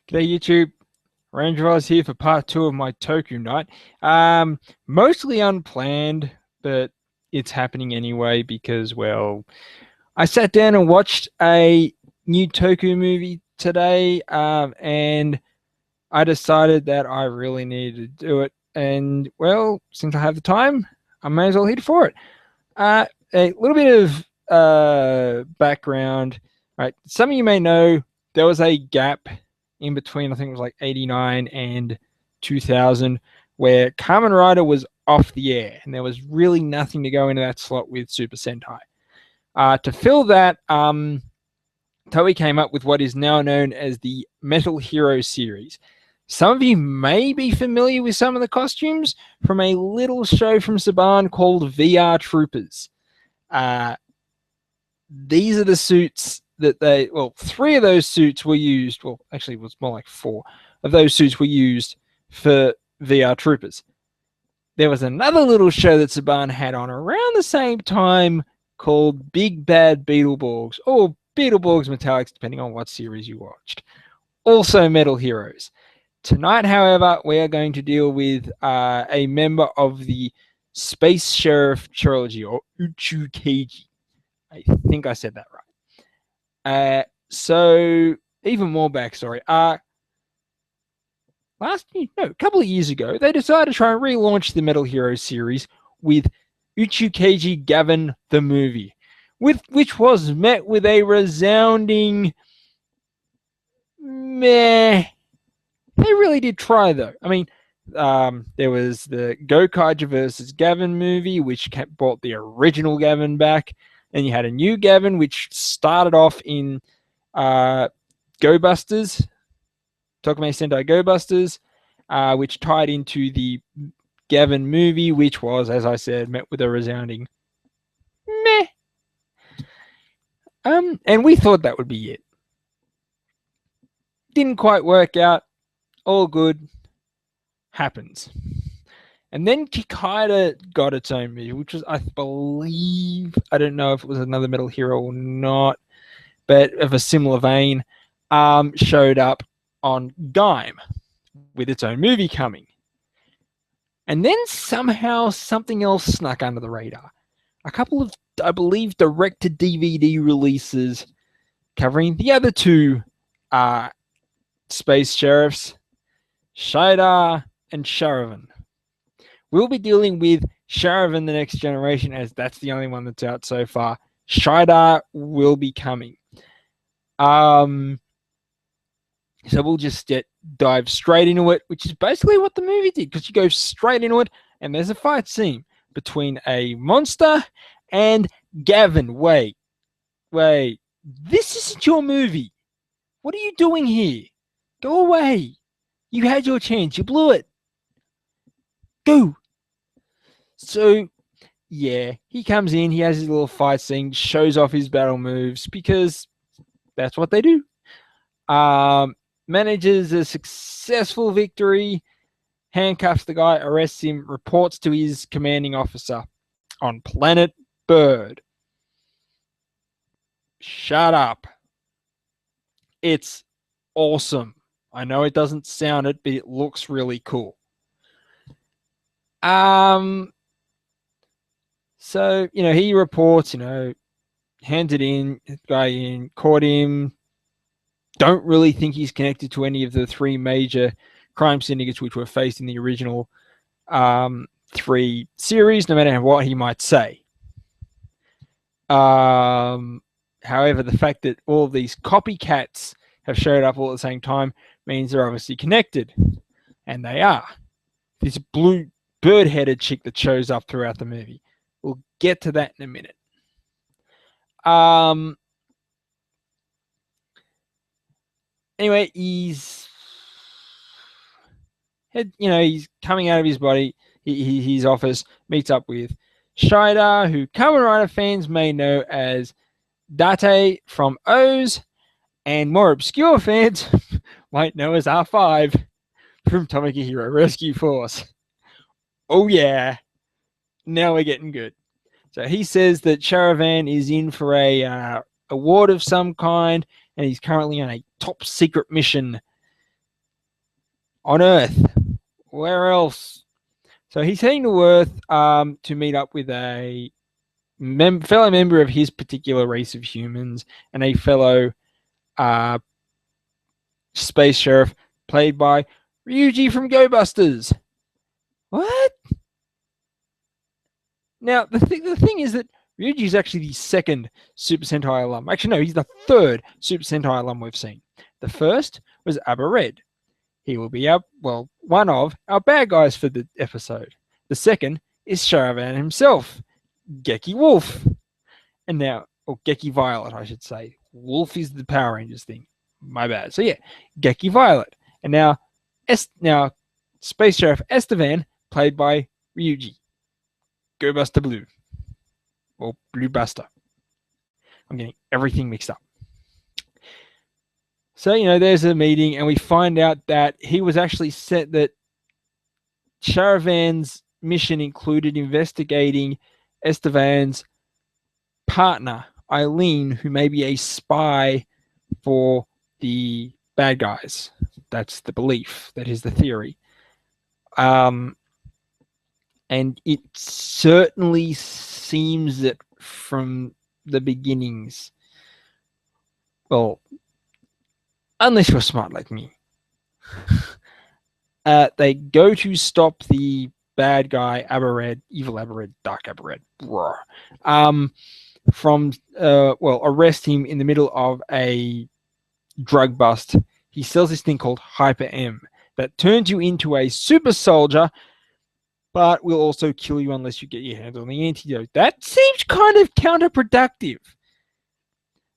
G'day YouTube, Range Rise here for part 2 of my Toku night. Mostly unplanned, but it's happening anyway because, well, I sat down and watched a new Toku movie today, and I decided that I really needed to do it. And, well, since I have the time, I may as well hit for it. A little bit of background. Right, some of you may know there was a gap in between, I think it was like 89 and 2000, where Kamen Rider was off the air and there was really nothing to go into that slot with Super Sentai. To fill that, Toei came up with what is now known as the Metal Hero series. Some of you may be familiar with some of the costumes from a little show from Saban called VR Troopers. These are the suits that three of those suits were used. Well, actually, it was more like four of those suits were used for VR Troopers. There was another little show that Saban had on around the same time called Big Bad Beetleborgs, or Beetleborgs Metallics, depending on what series you watched. Also Metal Heroes. Tonight, however, we are going to deal with a member of the Space Sheriff trilogy, or Uchu Keijii. I think I said that right. So even more backstory. A couple of years ago, they decided to try and relaunch the Metal Hero series with Uchu Keijii Gavin the movie, which was met with a resounding meh. They really did try, though. I mean, there was the Keijii versus Gavin movie, which brought the original Gavin back. And you had a new Gavin, which started off in Go Busters, Tokume Sentai Go Busters, which tied into the Gavin movie, which was, as I said, met with a resounding meh. And we thought that would be it. Didn't quite work out. All good. Happens. And then Keijii got its own movie, which was, I believe, I don't know if it was another Metal Hero or not, but of a similar vein, showed up on Gaim with its own movie coming. And then somehow something else snuck under the radar. A couple of, I believe, direct-to-DVD releases covering the other two Space Sheriffs, Shida and Sharivan. We'll be dealing with Sharivan the Next Generation, as that's the only one that's out so far. Shida will be coming. So we'll just dive straight into it, which is basically what the movie did, because you go straight into it, and there's a fight scene between a monster and Gavin. Wait. This isn't your movie. What are you doing here? Go away. You had your chance. You blew it. Go. So, yeah, he comes in, he has his little fight scene, shows off his battle moves, because that's what they do. Manages a successful victory, handcuffs the guy, arrests him, reports to his commanding officer on Planet Bird. Shut up. It's awesome. I know it doesn't sound it, but it looks really cool. So, he reports, hands it in, guy in, caught him. Don't really think he's connected to any of the three major crime syndicates which were faced in the original three series, no matter what he might say. However, the fact that all of these copycats have showed up all at the same time means they're obviously connected. And they are. This blue bird-headed chick that shows up throughout the movie. We'll get to that in a minute. Anyway, he's coming out of his body, his office, meets up with Shida, who Kamen Rider fans may know as Date from O's, and more obscure fans might know as R5 from Tomoki Hero Rescue Force. Oh yeah, now we're getting good. So he says that Sharivan is in for a award of some kind, and he's currently on a top secret mission on Earth. Where else? So he's heading to Earth to meet up with a fellow member of his particular race of humans and a fellow uh, space sheriff played by Ryuji from Go Busters. What? Now, the thing is that Ryuji is actually the second Super Sentai alum. Actually, no, he's the third Super Sentai alum we've seen. The first was Abba Red. He will be one of our bad guys for the episode. The second is Sharivan himself, Geki Wolf. And now, or Geki Violet, I should say. Wolf is the Power Rangers thing. My bad. So yeah, Geki Violet. And now Space Sheriff Estevan, played by Ryuji. Go Buster Blue. Or Blue Buster. I'm getting everything mixed up. So, there's a meeting, and we find out that he was actually set that Sharivan's mission included investigating Estevan's partner, Eileen, who may be a spy for the bad guys. That's the belief. That is the theory. And it certainly seems that from the beginnings, well, unless you're smart like me, they go to stop the bad guy, evil Aberred, Dark Aberred, from, arrest him in the middle of a drug bust. He sells this thing called Hyper M that turns you into a super soldier, but will also kill you unless you get your hands on the antidote. That seems kind of counterproductive,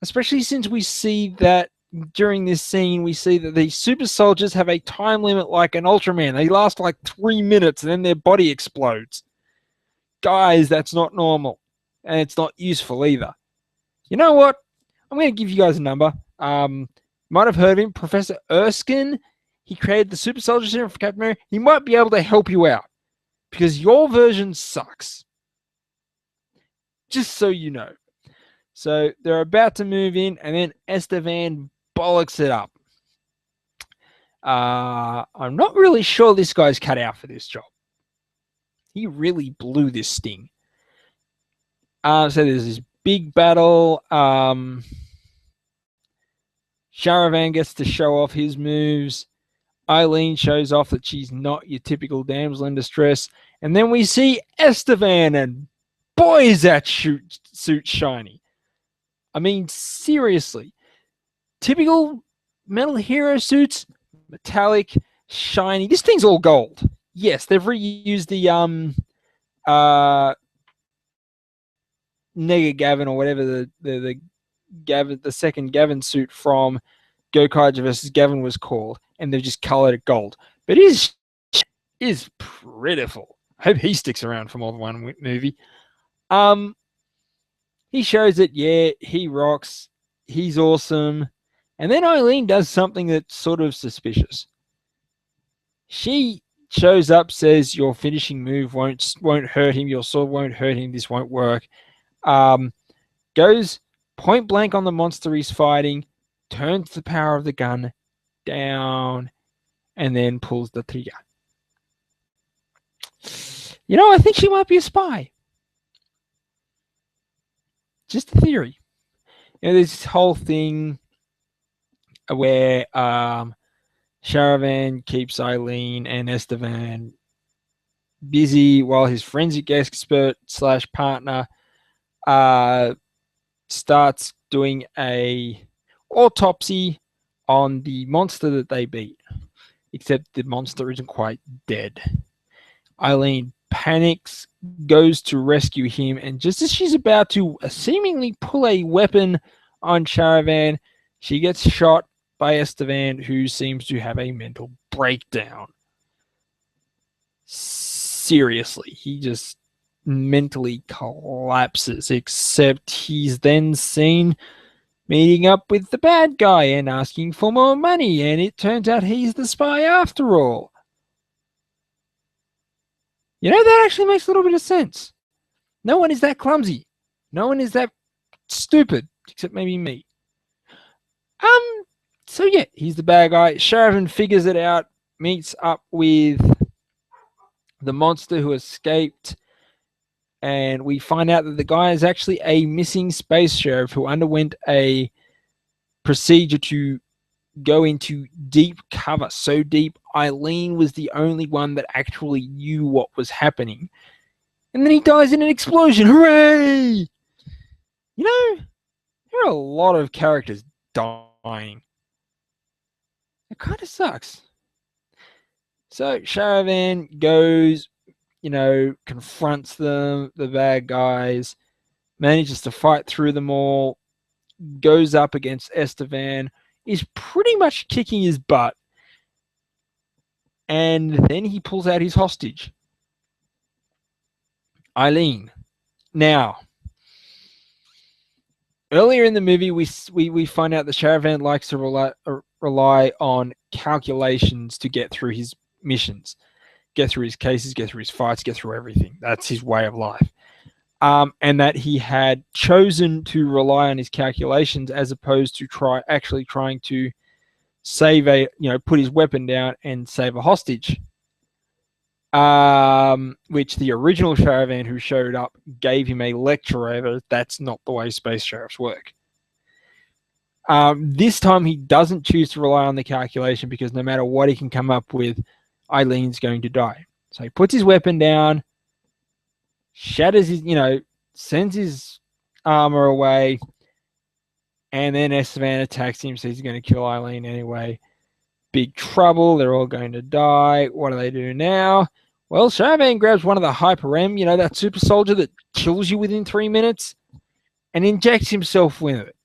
especially since we see that during this scene, we see that the super soldiers have a time limit like an Ultraman. They last like 3 minutes and then their body explodes. Guys, that's not normal. And it's not useful either. You know what? I'm going to give you guys a number. Might have heard of him, Professor Erskine. He created the super soldier serum for Captain America. He might be able to help you out because your version sucks. Just so you know. So they're about to move in, and then Estevan bollocks it up. I'm not really sure this guy's cut out for this job. He really blew this sting. So there's this big battle. Sharivan gets to show off his moves. Eileen shows off that she's not your typical damsel in distress. And then we see Estevan, and boy, is that suit shiny. I mean, seriously. Typical Metal Hero suits, metallic, shiny. This thing's all gold. Yes, they've reused the Nega Gavin or whatever the Gavin, the second Gavin suit from Go Kaijii versus Gavin was called, and they've just colored it gold. But it is pitiful. I hope he sticks around for more than one movie. He shows that, yeah, he rocks. He's awesome. And then Eileen does something that's sort of suspicious. She shows up, says your finishing move won't hurt him. Your sword won't hurt him. This won't work. Goes point blank on the monster he's fighting, turns the power of the gun down, and then pulls the trigger. I think she might be a spy. Just a theory. There's this whole thing where Sharivan keeps Eileen and Estevan busy while his forensic expert / partner starts doing a autopsy on the monster that they beat. Except the monster isn't quite dead. Eileen panics, goes to rescue him, and just as she's about to seemingly pull a weapon on Sharivan, she gets shot by Estevan, who seems to have a mental breakdown. Seriously, he just mentally collapses, except he's then seen meeting up with the bad guy and asking for more money, and it turns out he's the spy after all. That actually makes a little bit of sense. No one is that clumsy. No one is that stupid, except maybe me. So yeah, he's the bad guy. Sharivan figures it out meets up with the monster who escaped, and we find out that the guy is actually a missing space sheriff who underwent a procedure to go into deep cover, so deep Eileen was the only one that actually knew what was happening. And then he dies in an explosion. Hooray! You know, there are a lot of characters dying. It kind of sucks. So Sharivan goes, confronts them, the bad guys, manages to fight through them all, goes up against Estevan, is pretty much kicking his butt, and then he pulls out his hostage, Eileen. Now, earlier in the movie, we find out that Sharivan likes to rely on calculations to get through his missions, get through his cases, get through his fights, get through everything. That's his way of life. And that he had chosen to rely on his calculations as opposed to trying to save put his weapon down and save a hostage. Which the original Sharivan who showed up gave him a lecture over. That's not the way space sheriffs work. This time he doesn't choose to rely on the calculation because no matter what he can come up with, Eileen's going to die. So he puts his weapon down, shatters his, sends his armor away, and then Estevan attacks him, so he's going to kill Eileen anyway. Big trouble. They're all going to die. What do they do now? Well, Sharivan grabs one of the Hyper M, that super soldier that kills you within 3 minutes, and injects himself with it.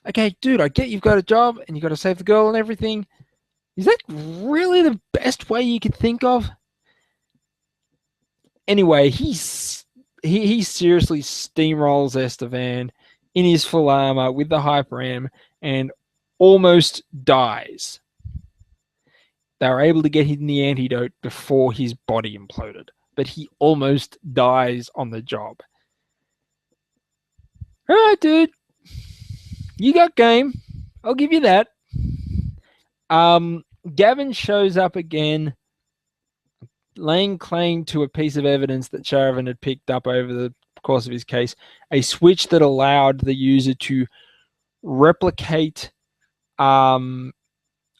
Okay, dude, I get you've got a job and you've got to save the girl and everything. Is that really the best way you could think of? Anyway, he seriously steamrolls Estevan in his full armor with the Hyper M and almost dies. They were able to get him the antidote before his body imploded, but he almost dies on the job. All right, dude. You got game. I'll give you that. Gavin shows up again, laying claim to a piece of evidence that Sharivan had picked up over the course of his case, a switch that allowed the user to replicate one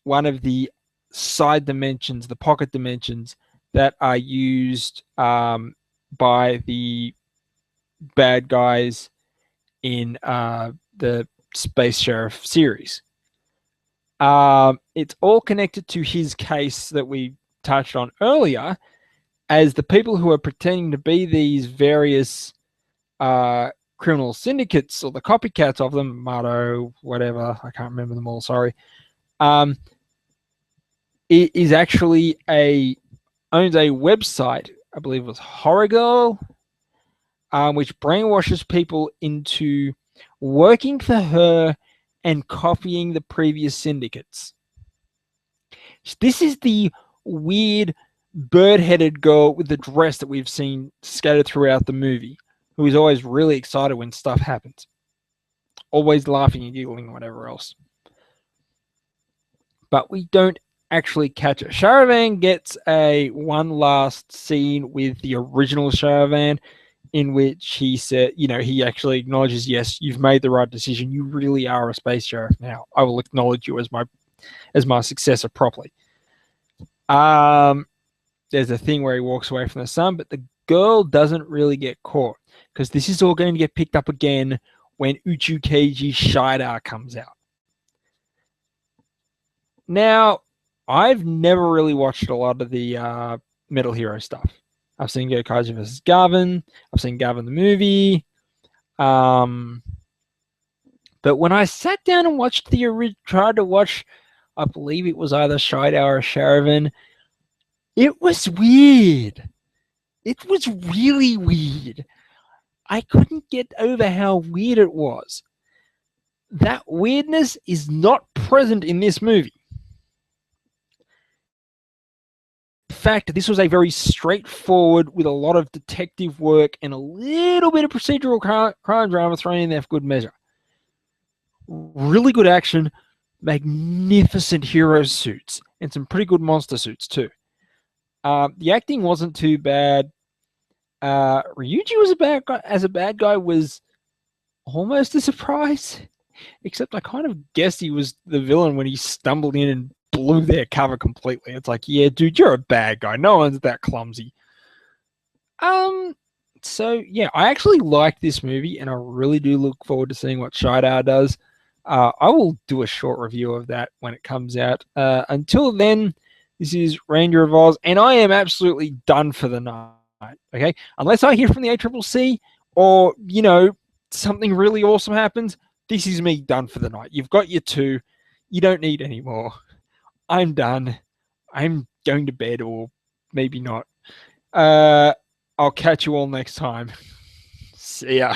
of the side dimensions, the pocket dimensions that are used by the bad guys in the Space Sheriff series. It's all connected to his case that we touched on earlier, as the people who are pretending to be these various criminal syndicates, or the copycats of them, Mato, whatever, I can't remember them all, sorry, it is actually owns a website, I believe it was Horror Girl, which brainwashes people into working for her and copying the previous syndicates. This is the weird bird-headed girl with the dress that we've seen scattered throughout the movie, who is always really excited when stuff happens. Always laughing and giggling and whatever else. But we don't actually catch her. Sharivan gets one last scene with the original Sharivan, in which he said, he actually acknowledges, yes, you've made the right decision. You really are a space sheriff now. I will acknowledge you as my successor properly. There's a thing where he walks away from the sun, but the girl doesn't really get caught, because this is all going to get picked up again when Uchu Keijii Shida comes out. Now, I've never really watched a lot of the Metal Hero stuff. I've seen Keijii vs. Gavin. I've seen Gavin the movie. But when I sat down and watched tried to watch, I believe it was either Shida or Sharivan, it was weird. It was really weird. I couldn't get over how weird it was. That weirdness is not present in this movie. In fact, this was a very straightforward, with a lot of detective work and a little bit of procedural crime drama thrown in there for good measure. Really good action, magnificent hero suits and some pretty good monster suits too. The acting wasn't too bad. Ryuji was a bad guy was almost a surprise, except I kind of guessed he was the villain when he stumbled in and blew their cover completely. It's like, yeah, dude, you're a bad guy. No one's that clumsy. So yeah, I actually like this movie, and I really do look forward to seeing what Shidar does. I will do a short review of that when it comes out. Until then, this is Ranger of Oz, and I am absolutely done for the night. Okay, unless I hear from the ACCC or something really awesome happens, this is me done for the night. You've got your two. You don't need any more. I'm done. I'm going to bed, or maybe not. I'll catch you all next time. See ya.